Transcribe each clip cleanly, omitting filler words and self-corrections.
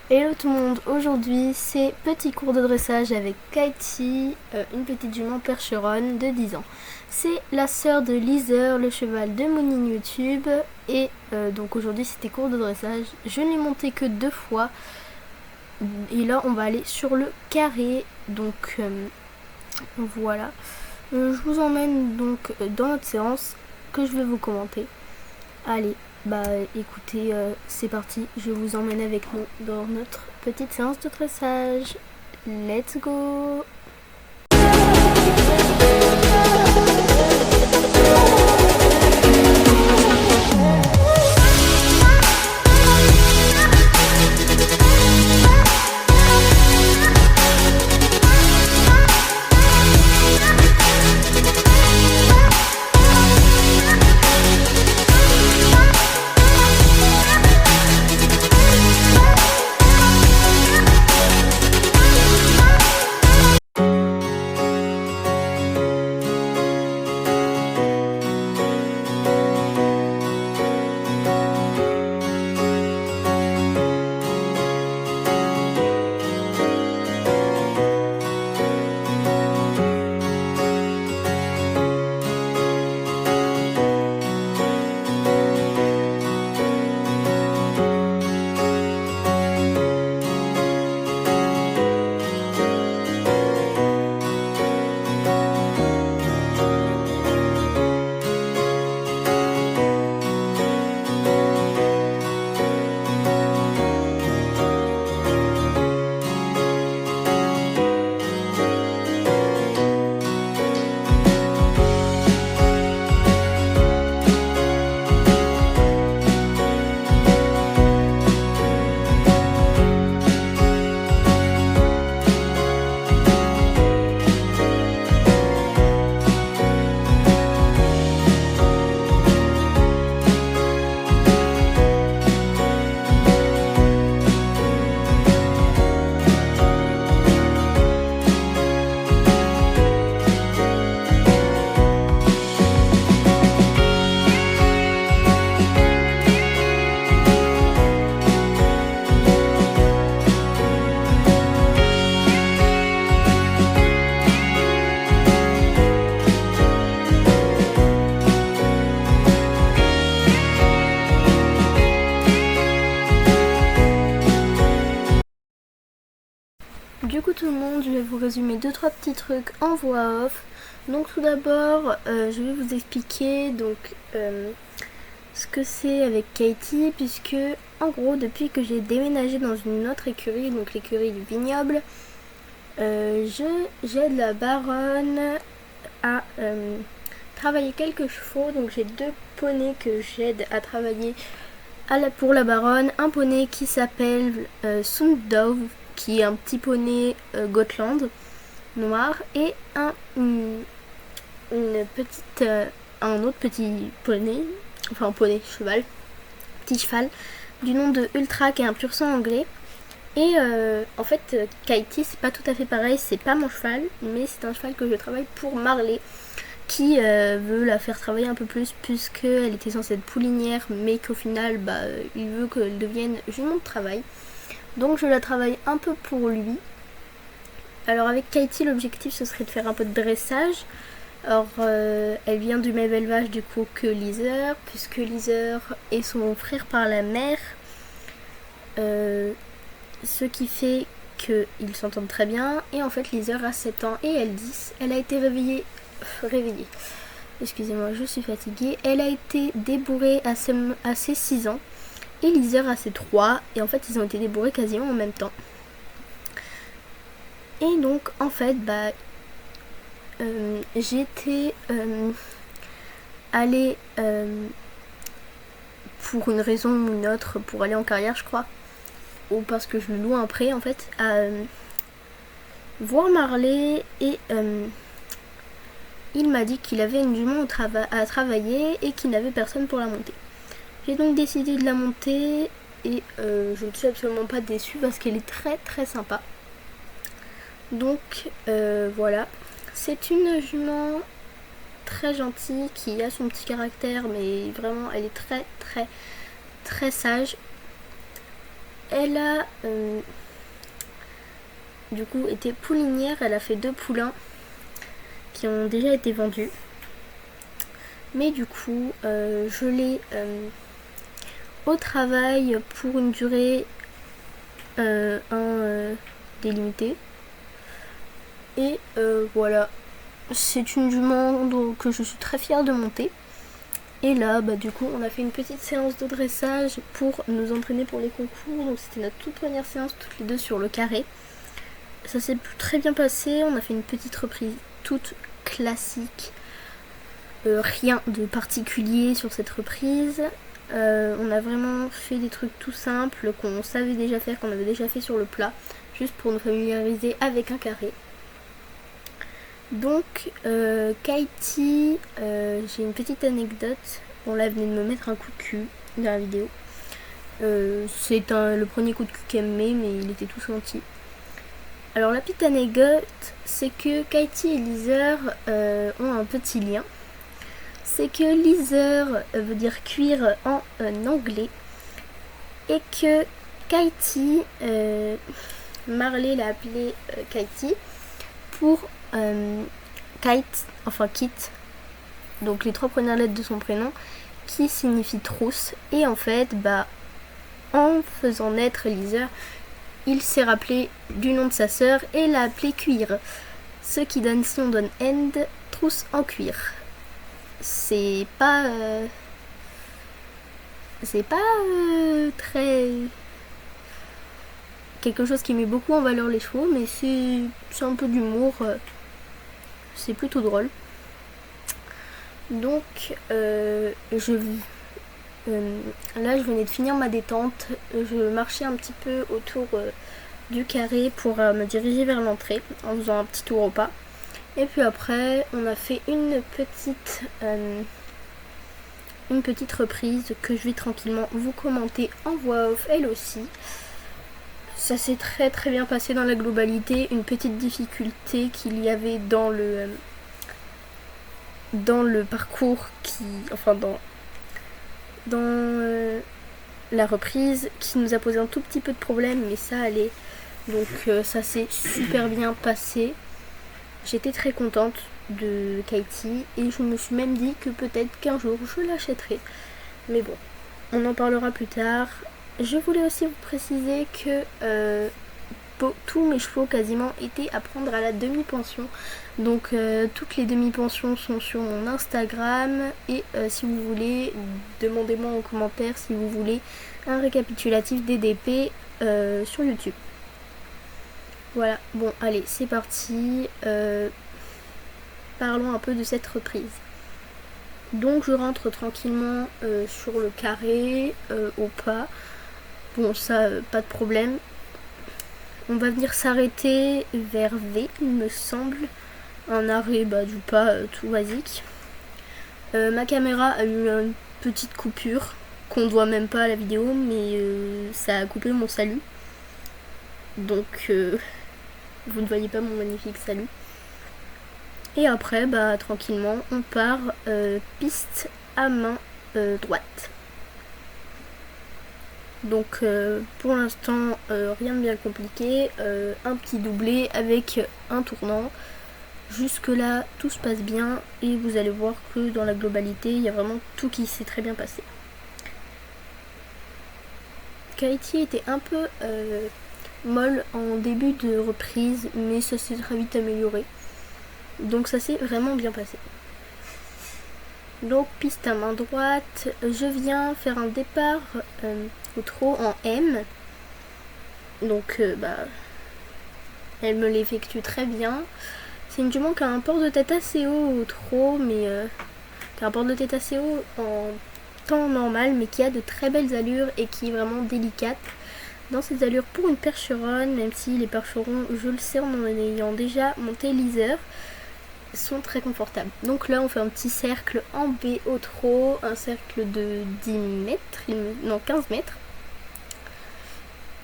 Hello tout le monde, aujourd'hui c'est petit cours de dressage avec Katie, une petite jument percheronne de 10 ans. C'est la sœur de Lizer, le cheval de mon ligne YouTube, et donc aujourd'hui c'était cours de dressage. Je n'ai monté que 2 fois, et là on va aller sur le carré, donc voilà. Je vous emmène donc dans notre séance que je vais vous commenter. Allez, bah écoutez, c'est parti, je vous emmène avec nous dans notre petite séance de dressage. Let's go! Du coup tout le monde, je vais vous résumer 2-3 petits trucs en voix off. Donc tout d'abord, je vais vous expliquer ce que c'est avec Katie, puisque en gros depuis que j'ai déménagé dans une autre écurie, donc l'écurie du vignoble, j'aide la baronne à travailler quelques chevaux. Donc j'ai 2 poneys que j'aide à travailler pour la baronne. Un poney qui s'appelle Sunddove, qui est un petit poney Gotland noir, et un autre petit poney, enfin poney, petit cheval du nom de Ultra, qui est un pur sang anglais. Et en fait, Katie, c'est pas tout à fait pareil, c'est pas mon cheval, mais c'est un cheval que je travaille pour Marley, qui veut la faire travailler un peu plus, puisqu'elle était censée être poulinière, mais qu'au final, il veut qu'elle devienne jument de travail. Donc je la travaille un peu pour lui. Alors avec Katie, l'objectif ce serait de faire un peu de dressage. Alors elle vient du même élevage du coup que Lizer, puisque Lizer est son frère par la mère. Ce qui fait qu'ils s'entendent très bien. Et en fait Lizer a 7 ans et elle 10. Elle a été réveillée. Excusez-moi, je suis fatiguée. Elle a été débourrée à ses 6 ans. Et Lizer a ses 3, et en fait ils ont été débourrés quasiment en même temps. Et donc en fait j'étais allée pour une raison ou une autre, pour aller en carrière je crois, ou parce que je le loue un prêt en fait, à voir Marley, et il m'a dit qu'il avait une jument à travailler et qu'il n'avait personne pour la monter. J'ai donc décidé de la monter, et je ne suis absolument pas déçue parce qu'elle est très très sympa. Donc voilà, c'est une jument très gentille qui a son petit caractère, mais vraiment elle est très très très sage. elle a du coup été poulinière. Elle a fait 2 poulains qui ont déjà été vendus. Mais du coup, je l'ai au travail pour une durée délimitée. Et voilà, c'est une jument que je suis très fière de monter. Et là, du coup, on a fait une petite séance de dressage pour nous entraîner pour les concours. Donc c'était notre toute première séance, toutes les deux sur le carré. Ça s'est très bien passé. On a fait une petite reprise toute classique. Rien de particulier sur cette reprise. On a vraiment fait des trucs tout simples qu'on savait déjà faire, qu'on avait déjà fait sur le plat, juste pour nous familiariser avec un carré. Donc Katie, j'ai une petite anecdote. Bon là, elle venait de me mettre un coup de cul dans la vidéo. C'est le premier coup de cul qu'elle me met, mais il était tout senti. Alors la petite anecdote, c'est que Katie et Lizer ont un petit lien. C'est que Lizer veut dire cuire en anglais. Et que Katie, Marley l'a appelée Katie pour Kite, enfin Kit, donc les 3 premières lettres de son prénom, qui signifie trousse. Et en fait, en faisant naître Lizer, il s'est rappelé du nom de sa sœur et l'a appelée Cuir. Ce qui donne, si on donne end, trousse en cuir. C'est pas très quelque chose qui met beaucoup en valeur les chevaux, mais c'est un peu d'humour, c'est plutôt drôle. Donc là je venais de finir ma détente, je marchais un petit peu autour du carré pour me diriger vers l'entrée en faisant un petit tour au pas. Et puis après, on a fait une petite reprise que je vais tranquillement vous commenter en voix off, elle aussi. Ça s'est très très bien passé dans la globalité. Une petite difficulté qu'il y avait dans le parcours, dans la reprise, qui nous a posé un tout petit peu de problème, mais ça allait. Donc ça s'est super bien passé. J'étais très contente de Katie et je me suis même dit que peut-être qu'un jour je l'achèterai. Mais bon, on en parlera plus tard. Je voulais aussi vous préciser que tous mes chevaux quasiment étaient à prendre à la demi-pension. Donc toutes les demi-pensions sont sur mon Instagram. Et si vous voulez, demandez-moi en commentaire si vous voulez un récapitulatif des DP sur YouTube. Voilà, bon allez, c'est parti. Parlons un peu de cette reprise. Donc je rentre tranquillement sur le carré, au pas. Bon ça, pas de problème. On va venir s'arrêter vers V, il me semble. Un arrêt du pas tout basique. Ma caméra a eu une petite coupure qu'on ne voit même pas à la vidéo, mais ça a coupé mon salut. Donc vous ne voyez pas mon magnifique salut. Et après, tranquillement, on part piste à main droite. Donc pour l'instant, rien de bien compliqué. Un petit doublé avec un tournant. Jusque là, tout se passe bien. Et vous allez voir que dans la globalité, il y a vraiment tout qui s'est très bien passé. Katie était un peu molle en début de reprise, mais ça s'est très vite amélioré. Donc ça s'est vraiment bien passé. Donc piste à main droite, je viens faire un départ au trot en M. Donc elle me l'effectue très bien. C'est une jument qui a un port de tête assez haut au trot, mais qui a un port de tête assez haut en temps normal, mais qui a de très belles allures et qui est vraiment délicate dans ses allures pour une percheronne, même si les percherons, je le sais en ayant déjà monté Lizer, sont très confortables. Donc là on fait un petit cercle en B au trot, un cercle de 10 mètres, non 15 mètres,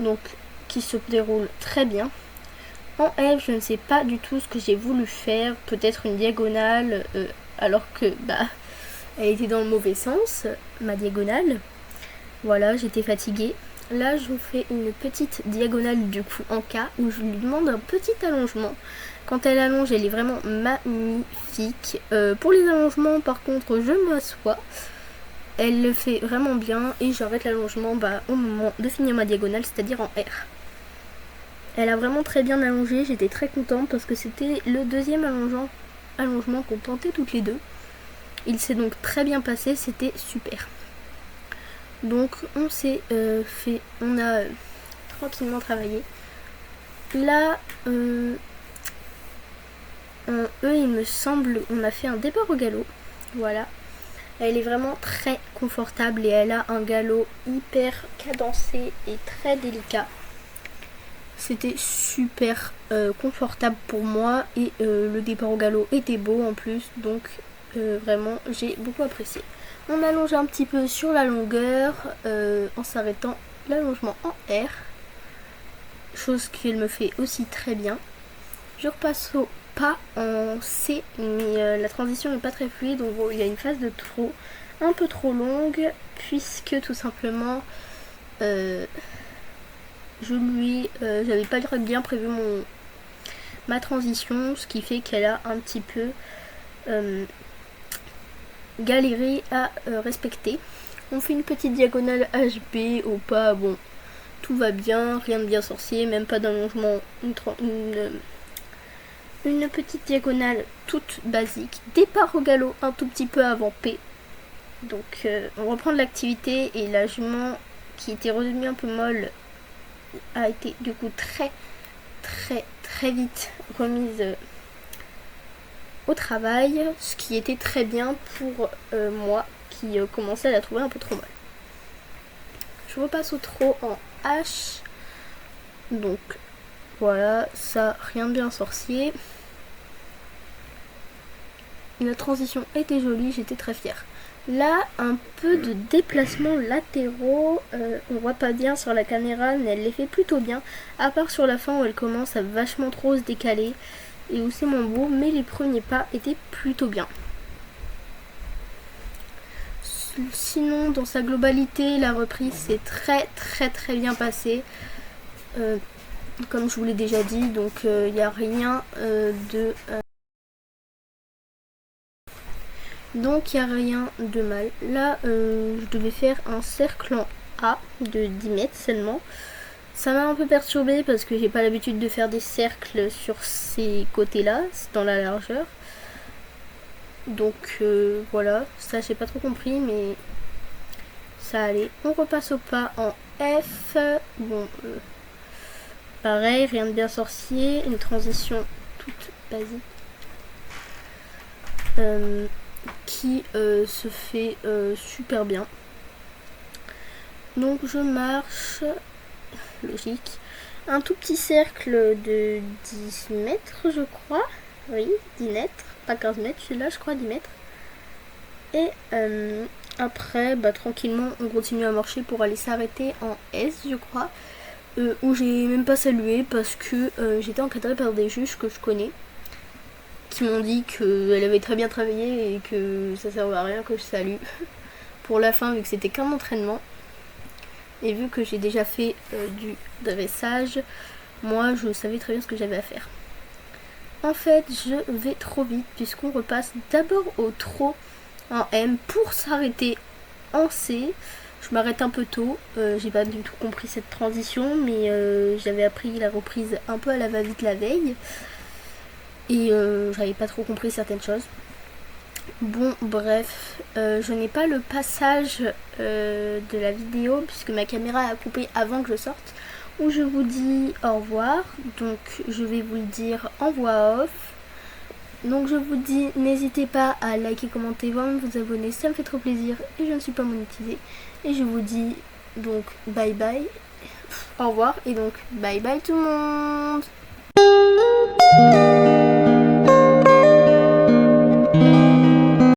donc qui se déroule très bien. En F, je ne sais pas du tout ce que j'ai voulu faire, peut-être une diagonale, alors que elle était dans le mauvais sens, ma diagonale. Voilà, j'étais fatiguée. là je vous fais une petite diagonale du coup en K où je lui demande un petit allongement. Quand elle allonge, elle est vraiment magnifique. Pour les allongements par contre je m'assois. Elle le fait vraiment bien et j'arrête l'allongement au moment de finir ma diagonale, c'est-à-dire en R. Elle a vraiment très bien allongé, j'étais très contente parce que c'était le deuxième allongement qu'on tentait toutes les deux. Il s'est donc très bien passé, c'était super. Donc on a tranquillement travaillé. Là, en E, il me semble, on a fait un départ au galop. Voilà. Elle est vraiment très confortable et elle a un galop hyper cadencé et très délicat. C'était super confortable pour moi et le départ au galop était beau en plus, donc vraiment j'ai beaucoup apprécié. On allonge un petit peu sur la longueur en s'arrêtant l'allongement en R, chose qu'elle me fait aussi très bien. Je repasse au pas en C, mais la transition n'est pas très fluide, donc il y a une phase de trop, un peu trop longue, puisque tout simplement j'avais pas bien prévu ma transition, ce qui fait qu'elle a un petit peu galéré à respecter. On fait une petite diagonale HB au pas, bon, tout va bien, rien de bien sorcier, même pas d'allongement, une petite diagonale toute basique, départ au galop un tout petit peu avant P. Donc on reprend de l'activité et la jument qui était redevenue un peu molle a été du coup très vite remise au travail, ce qui était très bien pour moi qui commençais à la trouver un peu trop molle. Je repasse au trot en H. Donc voilà, ça, rien de bien sorcier. La transition était jolie, j'étais très fière. Là, un peu de déplacements latéraux, on voit pas bien sur la caméra, mais elle les fait plutôt bien, à part sur la fin où elle commence à vachement trop se décaler, et où c'est moins beau, mais les premiers pas étaient plutôt bien. Sinon, dans sa globalité, la reprise s'est très bien passée. Comme je vous l'ai déjà dit, donc il n'y a rien Donc il n'y a rien de mal. Là, je devais faire un cercle en A de 10 mètres seulement. Ça m'a un peu perturbée parce que j'ai pas l'habitude de faire des cercles sur ces côtés-là, dans la largeur. Donc voilà, ça j'ai pas trop compris, mais ça allait. On repasse au pas en F. Bon, pareil, rien de bien sorcier, une transition toute basique. Qui se fait super bien. Donc je marche, logique, un tout petit cercle de 10 mètres je crois, oui 10 mètres, pas 15 mètres, celui-là je crois 10 mètres. Et après tranquillement on continue à marcher pour aller s'arrêter en S je crois, où j'ai même pas salué parce que j'étais encadrée par des juges que je connais, qui m'ont dit qu'elle avait très bien travaillé et que ça servait à rien que je salue pour la fin, vu que c'était qu'un entraînement et vu que j'ai déjà fait du dressage, moi je savais très bien ce que j'avais à faire. En fait je vais trop vite puisqu'on repasse d'abord au trot en M pour s'arrêter en C. Je m'arrête un peu tôt, j'ai pas du tout compris cette transition, mais j'avais appris la reprise un peu à la va-vite la veille et j'avais pas trop compris certaines choses. Bon bref, je n'ai pas le passage de la vidéo puisque ma caméra a coupé avant que je sorte, où je vous dis au revoir. Donc je vais vous le dire en voix off. Donc je vous dis, n'hésitez pas à liker, commenter, vous abonner, ça me fait trop plaisir et je ne suis pas monétisée. Et je vous dis donc bye bye, au revoir et donc bye bye tout le monde.